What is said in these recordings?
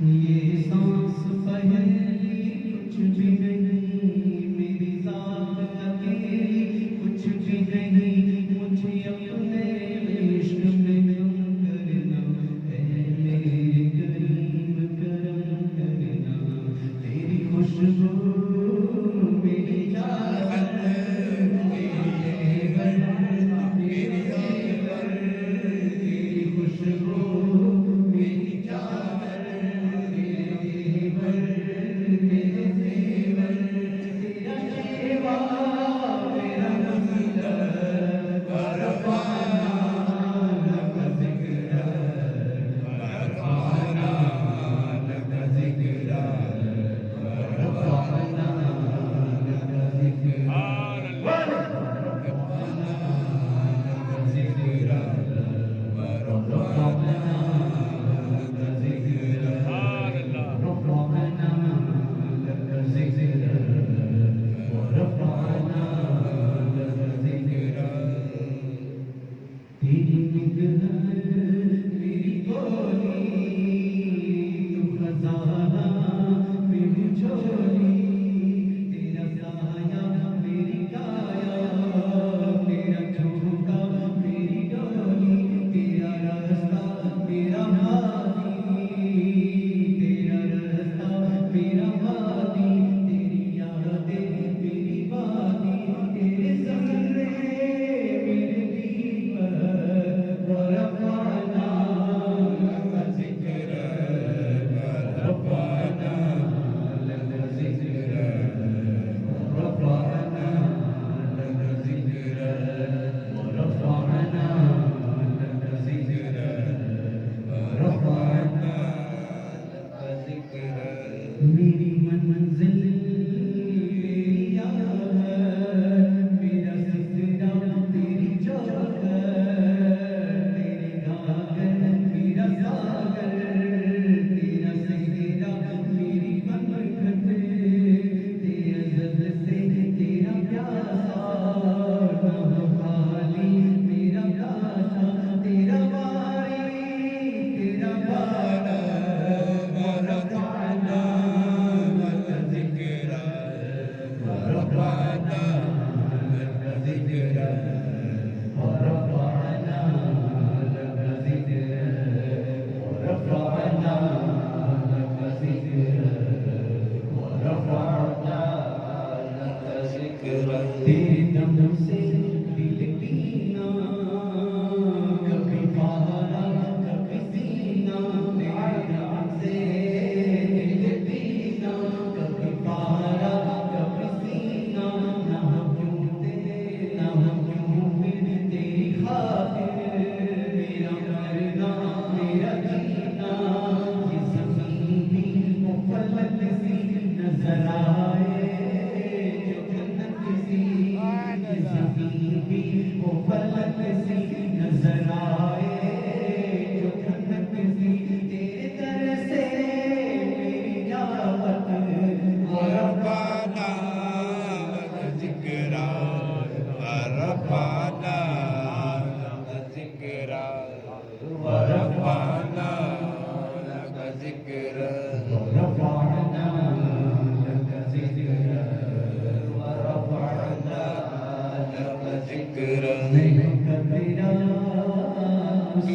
یہ سانس پہلی کچھ بھی نہیں، میری ذات اکیلی کچھ بھی نہیں، مجھے اپنے عشق میں گم کرنا، اے میرے کریم کرم کرنا، تیری خوشبو میری چاہت تیری خوشبو میری چاہت میری منزل تیری یاد ہے، میرا سسرا تیری چوک تیری گاگر میرا ساگر، تیرا سسرا میری منخت، تیرے عزت سے تیرا پیاسا، نہ خالی میرا کاشا، تیرا باری تیرا بارہ تیرے دم سے دل پینا، کبھی پارا کبھی سینا، تیرے دم سے دل پینا، کبھی پارا کبھی سینا، نہ ہم کیوں تیرے نہ ہم کیوں پھر تیری خاطر، میرا مرنا میرا جینا، یہ زمین بھی مفلک سی نظر آئے، زمین بھی وہ فلک سی نظر آئے، جو جنت سی تیرے در سے میری دعوت، ورفعنا لك ذکرا ورفعنا لك ذکرا ورفعنا لك ذکرا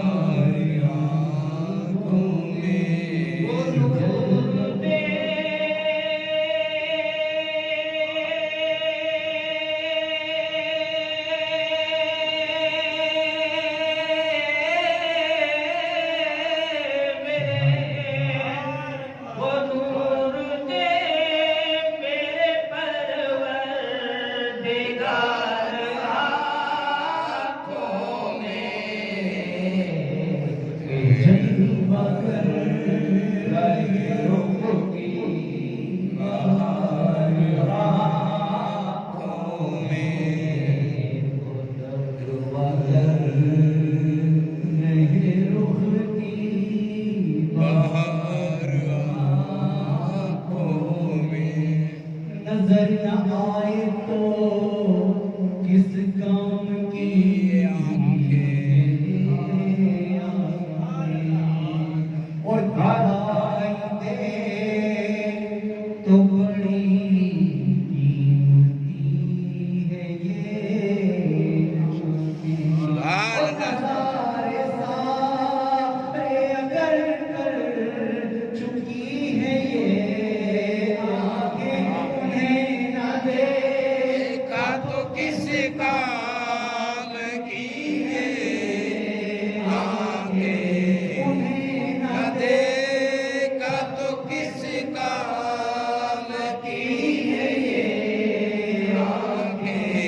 ہماری آنکھوں میں نظر نہ آئے تو کس کام کی اور دکھائی دے تو بڑی قیمتی ہے یہ سارے سارے اگر کر چکی ہے یہ کس کام کی ہے آنکھیں نہ دیکھا تو کس کام کی ہے یہ آنکھیں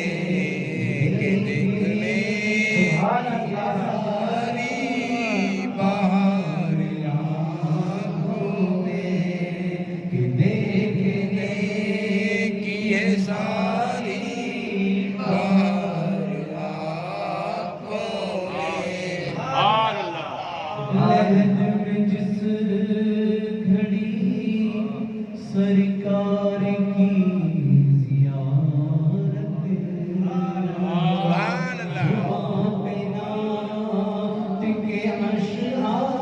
کہ دیکھنے ساری بہار آنکھوں میں کہ دیکھنے کی ہے ساری جس گھڑی سرکار کی زیارت پہ نعت کے اشعار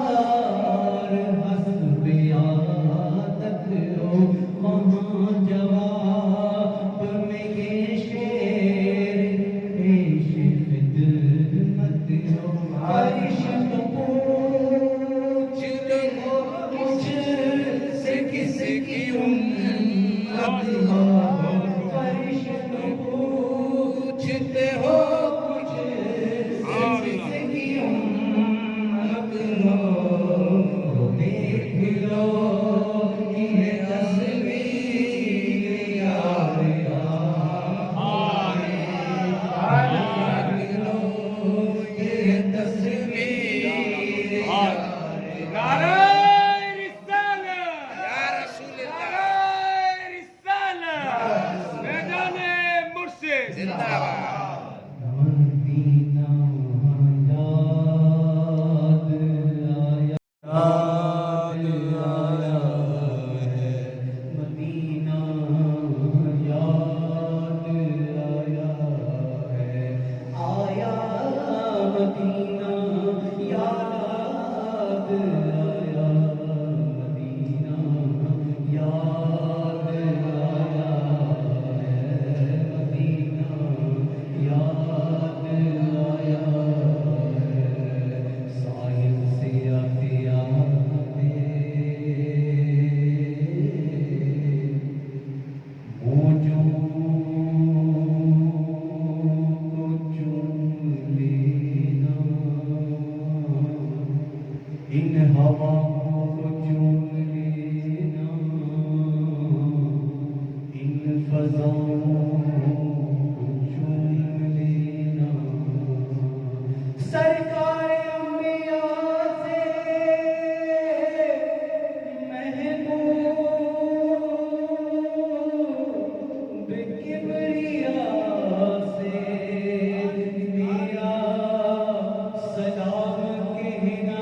حسب عادت ہو وہاں جواب میں یہ شعر پیش خدمت ہو عرش کس کی امت ہو فرش پوچھتے ہو کچھ کس کی امت ہو دیکھ لو یہ تصویر یار دیکھ لو یہ تصویر ان ہواؤں کو چوم لینا ان فضاؤں کو چوم لینا سرکار انبیاء سے محبوب کبریا سے میرا سلام کہنا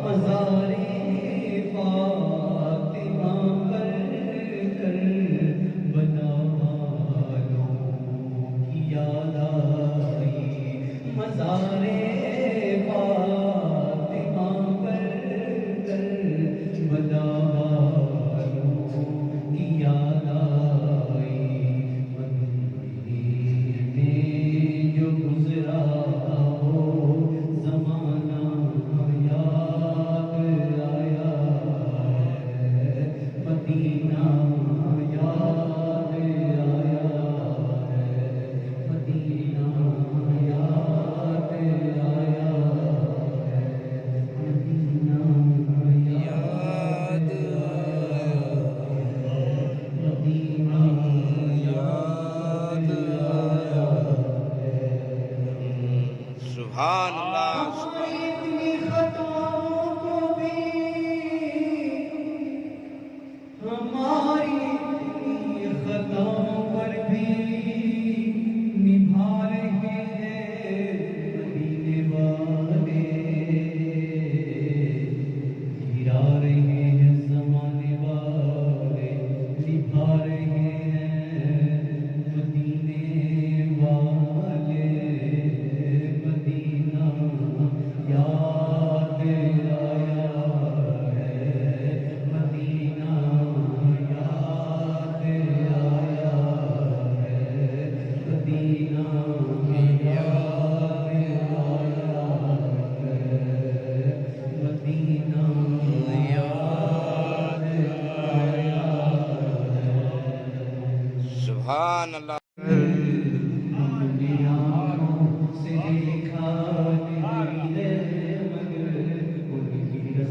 مزارے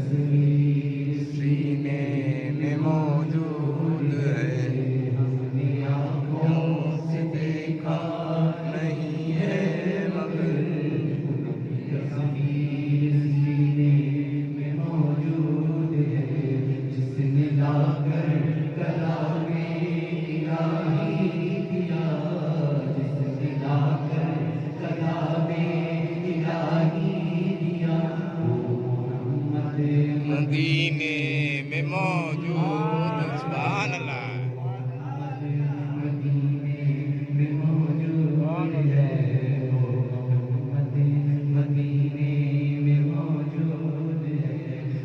تصویر سینے میں موجود ہے، ہم نے آنکھوں سے دیکھا نہیں ہے مگر تصویر سینے میں موجود ہے، جس نے لا کر کلام الہی دیا، جس نے لا کر کلام الہی دیا، وہ محمد مدینے میں موجود، سبحان اللہ۔ مدینے میں موجود ہے، وہ محمد مدینے میں موجود ہے،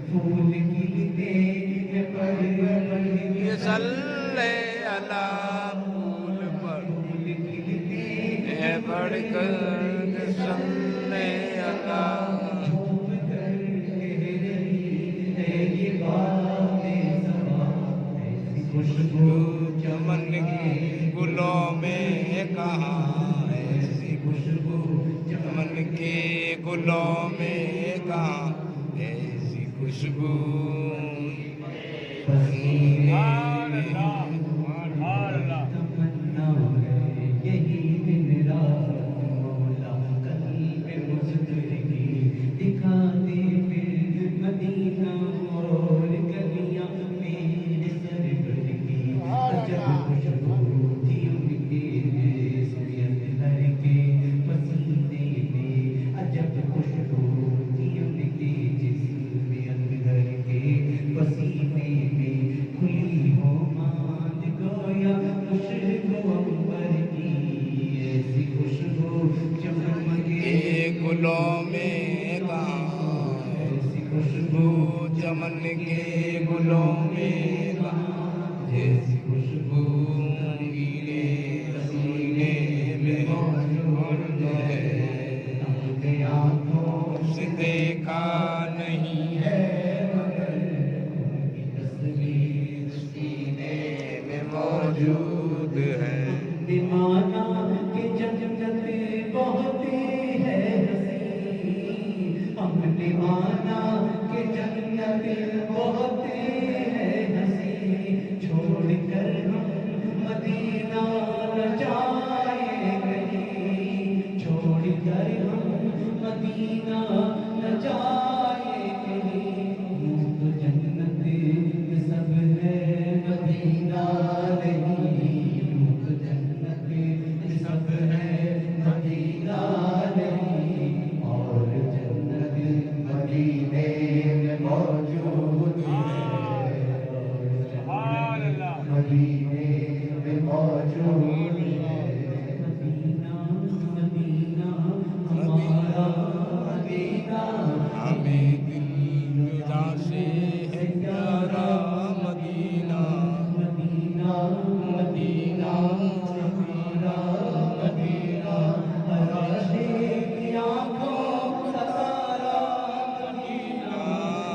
پھول کھلتے ہیں پڑھ پڑھ یہ صلی اللہ پھول پر پھول کھلتے ہے بڑھ کر صلی اللہ، جھوم کر کہہ رہی ہے یہ باتیں زباں، ایسی خوشبو چمن کے گلوں میں کہاں، ایسی خوشبو چمن کے گلوں میں کہاں، ایسی خوشبو پسینے تمنا ہے یہی دن رات مولا قلب مزدور کی دکھاتے پھر مدینہ اور گلیاں میرے سرور کی، عجب خوشبو تھی ان کے سویت ہر کے پسینے میں، عجب خوشبو تھی ان کے جسم اندر کے پسینے میں، کھلی ہو ماند گویا خوشبو عنبر کی، ایسی خوشبو چمکے کے گلوں میں کہاں، ایسی خوشبو خوشبو چمن کے گلوں میں کہاں، جیسی خوشبو میرے سینے میں موجود ہے، ہم نے آنکھوں سے دیکھا نہیں ہے مگر تصویر سینے میں موجود ہے، دیوانہ کہ جنت بہت ہے حسین، ہم دیوانہ کہ جنت بہت ہے حسین، چھوڑ کر ہم مدینہ نہ جائیں کہیں، چھوڑ کر ہم مدینہ نہ جائیں کہیں، یوں تو جنت میں سب ہے مدینہ نہیں، یوں تو جنت میں سب ہے مدینہ نہیں، اور جنت مدینے میں موجود ہے، اور جنت مدینے میں موجود ہے، مدینہ مدینہ ہمارا مدینہ، ہمیں دل جا سے ہے پیارا مدینہ، مدینہ مدینہ ہمارا مدینہ، راشد کی آنکھوں کا تارا مدینہ،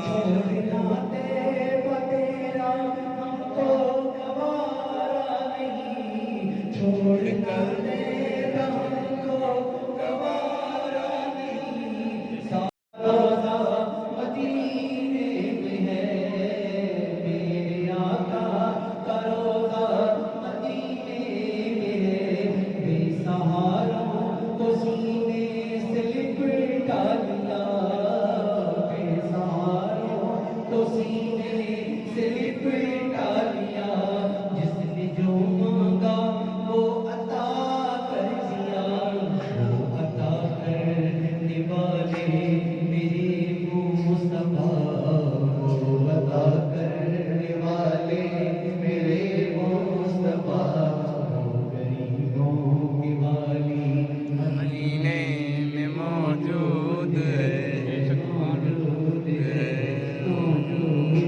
چھوڑنا تیرا تیرا ہم کو گوارا نہیں، چھوڑ کر تیرا ہم کو گوارا نہیں، روزہ مدینے میں ہے، میرے آقا کا روزہ مدینے میں ہے، بے سہاروں کو سینے سے لپٹا لیا، بے سہاروں کو سینے سے لپٹا لیا، جس نے جو مانگا وہ عطا کر دیا، وہ عطا کرنے والے میرے مصطفیٰ، وہ عطا کرنے والے میرے مصطفیٰ، وہ غریبوں کے والی مدینے میں موجود ہے، موجود ہے، موجود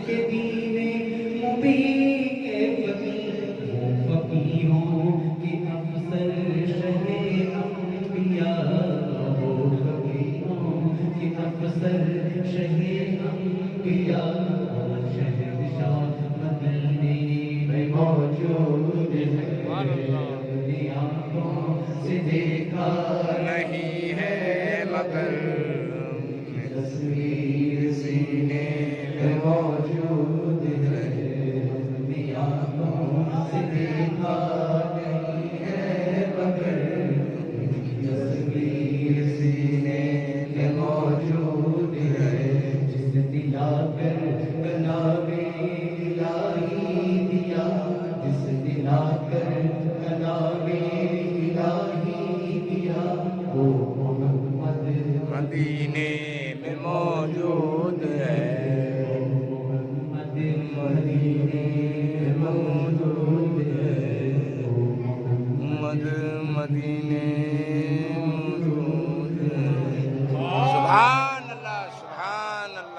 کے دین مبین کے فقیر وہ فقیروں کے افسر شہ انبیاء وہ فقیروں کے افسر شہ انبیاء شہنشاہ مدینے میں موجود ہے اپنی آنکھوں سے دیکھا نہیں ہے مگر تصویر سینے میں موجود ہے اپنی آنکھوں سے دیکھا نہیں ہے مگر تصویر سینے میں موجود ہے جس دلا کر کلام الہی دیا جس دلا کر کلام الہی دیا وہ محمد مدینے میں موجود ہے محمد مدینے میں موجود ہے مدینے